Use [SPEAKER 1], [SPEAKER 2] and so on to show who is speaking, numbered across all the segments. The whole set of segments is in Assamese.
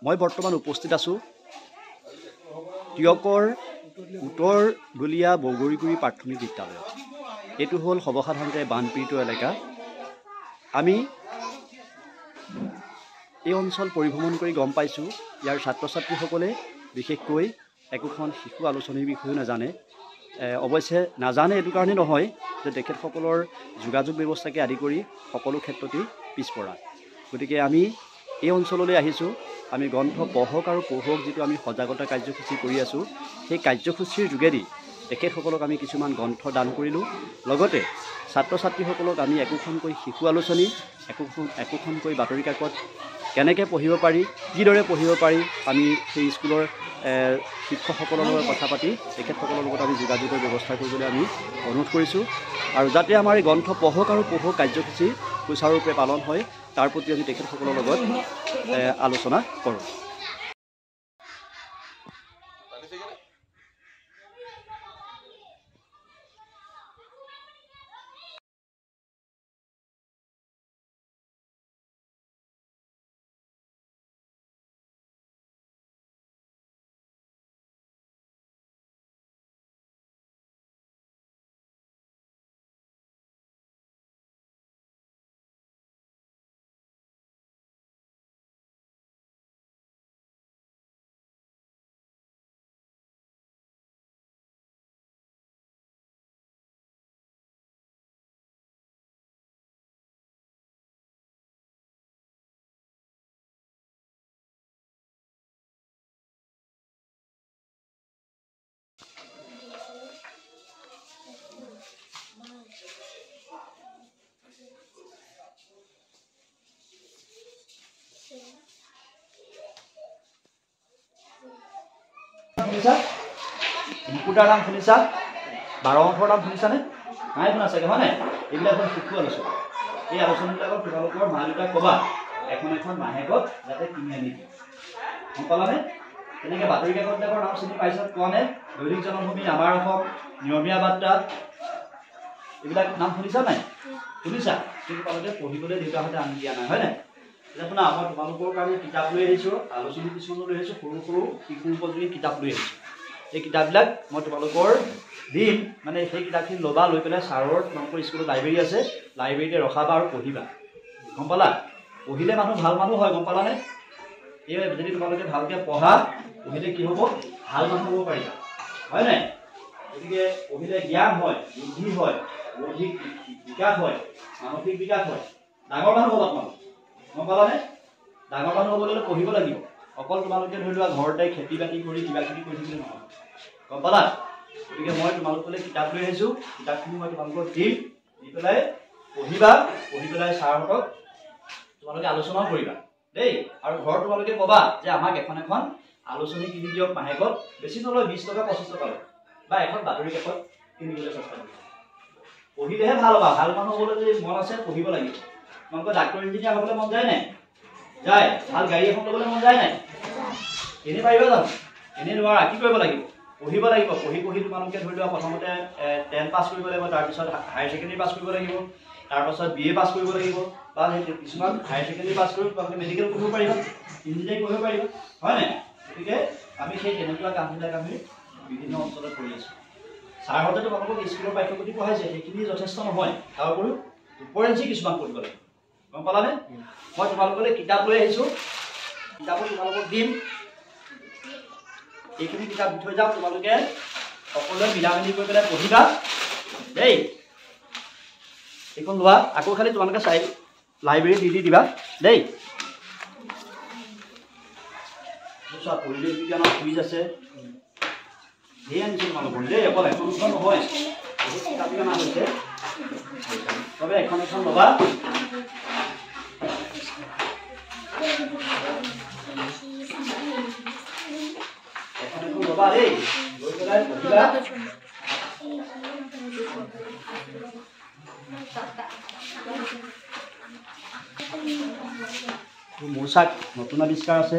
[SPEAKER 1] মই বৰ্তমান উপস্থিত আছোঁ টিয়কৰ উত্তৰ গলীয়া বগৰীগুৰি প্ৰাথমিক বিদ্যালয়ত। এইটো হ'ল সৰ্বসাধাৰণতে বানপীড়িত এলেকা। আমি এই অঞ্চল পৰিভ্ৰমণ কৰি গম পাইছোঁ ইয়াৰ ছাত্ৰ ছাত্ৰীসকলে বিশেষকৈ একোখন শিশু আলোচনীৰ বিষয়েও নাজানে। অৱশ্যে নাজানে এইটো কাৰণে নহয় যে তেখেতসকলৰ যোগাযোগ ব্যৱস্থাকে আদি কৰি সকলো ক্ষেত্ৰতেই পিছপৰা। গতিকে আমি এই অঞ্চললৈ আহিছোঁ। আমি গ্ৰন্থ পঢ়ক আৰু পঢ়ক যিটো আমি সজাগতা কাৰ্যসূচী কৰি আছোঁ, সেই কাৰ্যসূচীৰ যোগেদি তেখেতসকলক আমি কিছুমান গ্ৰন্থ দান কৰিলোঁ। লগতে ছাত্ৰ ছাত্ৰীসকলক আমি একোখনকৈ শিশু আলোচনী, একোখনকৈ বাতৰি কাকত কেনেকৈ পঢ়িব পাৰি, কিদৰে পঢ়িব পাৰি, আমি সেই স্কুলৰ শিক্ষকসকলৰ লগত কথা পাতি তেখেতসকলৰ লগত আমি যোগাযোগৰ ব্যৱস্থা কৰিবলৈ আমি অনুৰোধ কৰিছোঁ। আৰু যাতে আমাৰ এই গ্ৰন্থ পঢ়ক আৰু পঢ়ক কাৰ্যসূচী সুচাৰুৰূপে পালন হয়, তাৰ প্ৰতি আমি তেখেতসকলৰ লগত আলোচনা কৰোঁ। শুনিছা? মুকুতাৰ নাম শুনিছা? 12 নাম শুনিছানে? নাই শুনা চাগে, হয় নাই? এইবিলাক হ'ল শিশু আলোচনী। এই আলোচনীবিলাকত তোমালোকৰ মা দেউতাক ক'বা এখন মাহেকত যাতে কিনি আনি দিয়ে। গম পালানে? তেনেকৈ বাতৰি কাকতবিলাকৰ নাম চিনি পাইছা? কোৱা নে? দৈনিক জনমভূমি, আমাৰ অসম, নিয়মীয়া বাৰ্তা, এইবিলাক নাম শুনিছা নাই? শুনিছা? কিন্তু তোমালোকে পঢ়িবলৈ দেউতাহঁতে আনি দিয়া নাই, হয় নাই? এতিয়া শুনা, মই তোমালোকৰ কাৰণে কিতাপ লৈ আহিছোঁ, আলোচনী কিছুমান লৈ আহিছোঁ, সৰু সৰু শিশু উপযোগী কিতাপ লৈ আহিছোঁ। এই কিতাপবিলাক মই তোমালোকৰ দিম, মানে সেই কিতাপখিনি ল'বা, লৈ পেলাই ছাৰৰ তোমালোকৰ স্কুলত লাইব্ৰেৰী আছে, লাইব্ৰেৰীতে ৰখাবা আৰু পঢ়িবা। গম পালা? পঢ়িলে মানুহ ভাল মানুহ হয়, গম পালানে? এই যদি তোমালোকে ভালকৈ পঢ়া, পঢ়িলে কি হ'ব? ভাল মানুহ হ'ব পাৰিবা, হয় নাই? গতিকে পঢ়িলে জ্ঞান হয়, বুদ্ধি হয়, বৌদ্ধিক বিকাশ হয়, মানসিক বিকাশ হয়, ডাঙৰ মানুহ হ'বা তোমালোক। গম পালানে? ডাঙৰ মানুহ হ'বলৈ হ'লে পঢ়িব লাগিব। অকল তোমালোকে ধৰি লোৱা ঘৰতে খেতি বাতি কৰি কিবা কিবি কৰি থাকিলে নহয়। গম পালা? গতিকে মই তোমালোকলৈ কিতাপ লৈ আহিছোঁ, কিতাপখিনি মই তোমালোকক দিম, দি পেলাই পঢ়িবা, পঢ়ি পেলাই ছাৰহঁতক তোমালোকে আলোচনাও কৰিবা দেই। আৰু ঘৰত তোমালোকে ক'বা যে আমাক এখন আলোচনী কিনি দিয়ক মাহেকত, বেছি নলয়, 20 টকা 25 টকা লয়, বা এখন বাতৰি কাকত কিনিবলৈ চেষ্টা কৰিবা। পঢ়িলেহে ভাল হ'বা। ভাল মানুহ হ'বলৈ যদি মন আছে পঢ়িব লাগিব। তোমালোকৰ ডাক্তৰ ইঞ্জিনিয়াৰ হ'বলৈ মন যায় নাই? যায়। ভাল গাড়ী এখন ল'বলৈ মন যায় নাই? এনেই পাৰিবা জানো? এনেই নোৱাৰা। কি কৰিব লাগিব? পঢ়িব লাগিব। পঢ়ি তোমালোকে ধৰি লোৱা প্ৰথমতে 10 পাছ কৰিব লাগিব, তাৰপিছত হায়াৰ ছেকেণ্ডেৰী পাছ কৰিব লাগিব, তাৰপাছত BA পাছ কৰিব লাগিব, বা কিছুমান হায়াৰ ছেকেণ্ডেৰী পাছ কৰি তোমালোকে মেডিকেল পঢ়িব পাৰিবা, ইঞ্জিনিয়াৰিং পঢ়িব পাৰিবা, হয় নাই? গতিকে আমি সেই তেনেকুৱা কামবিলাক আমি বিভিন্ন অঞ্চলত কৰি আছোঁ। ছাৰহঁতে তোমালোকক স্কুলৰ পাঠ্যপুথি পঢ়াইছে, সেইখিনি যথেষ্ট নহয়, তাৰ উপৰিও উপৰেঞ্চি কিছুমান পঢ়িব লাগিব। গম পালানে? মই তোমালোকলৈ কিতাপ লৈ আহিছোঁ, কিতাপো তোমালোকক দিম। এইখিনি কিতাপ দি থৈ যাম, তোমালোকে সকলোৱে মিলা মিলি কৰি পেলাই পঢ়িবা দেই। এইখন লোৱা, আকৌ খালি তোমালোকে লাইব্ৰেৰীত দি দিবা দেই। চোৱা, পৰিৱেশ বিজ্ঞানৰ কুইজ আছে, ধেৰ আনিছোঁ তোমালোকৰ দেই, অকল এখন নহয়, বহুত কিতাপ অনা হৈছে। তবে এখন ল'বা। এখন ল'বা দেই, লৈ পেলাই পঢ়িবা। মৌচাক নতুন আৱিষ্কাৰ আছে,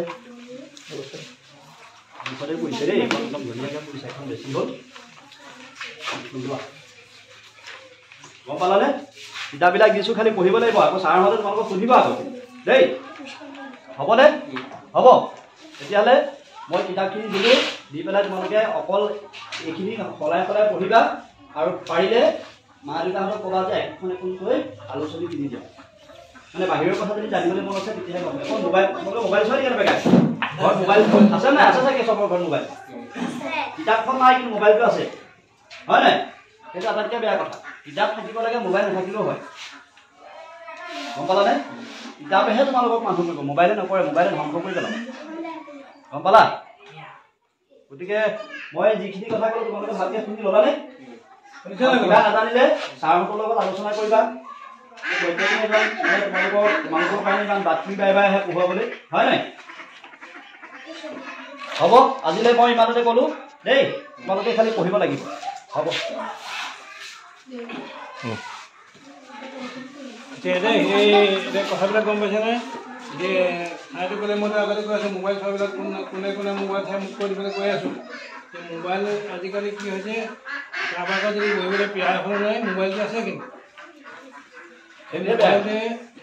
[SPEAKER 1] মুখতে পৰিছে দেই, এখন একদম ধুনীয়াকৈ পৰিছে, এখন বেছি হ'ল। গম পালানে? কিতাপবিলাক দিছোঁ, খালি পঢ়িব লাগিব। আকৌ ছাৰহঁতে তোমালোকক সুধিবা আকৌ দেই, হ'বনে? হ'ব। তেতিয়াহ'লে মই কিতাপখিনি দিলোঁ, দি পেলাই তোমালোকে অকল এইখিনি সলাই সলাই পঢ়িবা আৰু পাৰিলে মা দেউতাহঁতক ক'বা যে এখনকৈ আলোচনী কিনি দিয়া। মানে বাহিৰৰ কথা যদি জানিবলৈ মন আছে তেতিয়াহে গম পাব। মোবাইল তোমালোকে মোবাইল চোৱা নেকি বেকাৰ? ঘৰত মোবাইল আছে নাই? আছে চাগে চবৰ ঘৰত মোবাইল। কিতাপখন নাই কিন্তু মোবাইলটো আছে, হয় নাই? সেইটো আটাইতকৈ বেয়া কথা। কিতাপ থাকিব লাগে, মোবাইল নাথাকিলেও হয়। গম পালানে? কিতাপেহে তোমালোকক মানুহ কৰিব, মোবাইলে নকৰে, মোবাইলে ধ্বংস কৰি পেলাব। গম পালা? গতিকে মই যিখিনি কথা ক'লো তোমালোকে ভালকৈ শুনি ল'বানে? কিবা নাজানিলে ছাৰহঁতৰ লগত আলোচনা কৰিবা। তোমালোকৰ কাৰণে ইমান বাতৰি বাই বাই আহে পঢ়ুৱাবলৈ, হয় নাই? হ'ব, আজিলৈ মই ইমানতে ক'লো দেই। তোমালোকে খালি পঢ়িব লাগিব। হ'ব
[SPEAKER 2] এই কথাবিলাক গম পাইছেনে? যে ঠাইটো ক'লে মই আগতে কৈ আছোঁ মোবাইল চোৱাবিলাক কোনে কোনে মোবাইল চাই মোক কৈ দিবলৈ কৈ আছোঁ। মোবাইল আজিকালি কি হৈছে, কাৰোবাৰ যদি বহিবলৈ পিয়াৰ হৈ নাই, মোবাইলটো আছে কিন্তু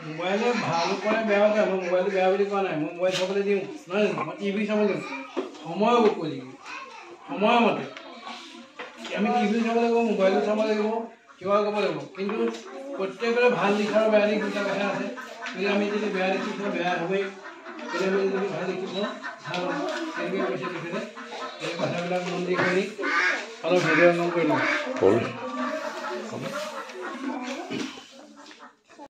[SPEAKER 2] মোবাইলে ভালো কৰে বেয়াও কৰে। মই মোবাইলটো বেয়া বুলি কোৱা নাই, মই মোবাইল চাবলৈ দিওঁ, নহয় জানো? মই টিভি চাব দিওঁ, সময়ো কৈ দিম, সময়মতে। আমি টিভি চাব লাগিব, মোবাইলটো চাব লাগিব, কিবা কৰিব লাগিব। কিন্তু প্ৰত্যেকৰে ভাল দিশ আৰু বেয়া দিশ দুটা কথা আছে। গতিকে আমি যদি বেয়া দেখিছোঁ বেয়া হ'বই, গতিকে আমি যদি ভাল দেখিছোঁ ভাল হ'ব। তেনেকৈ কৈছে তেখেতে এই কথাবিলাক মন দি কৰি অলপ ভিডিঅ' অংকন কৰি লওঁ।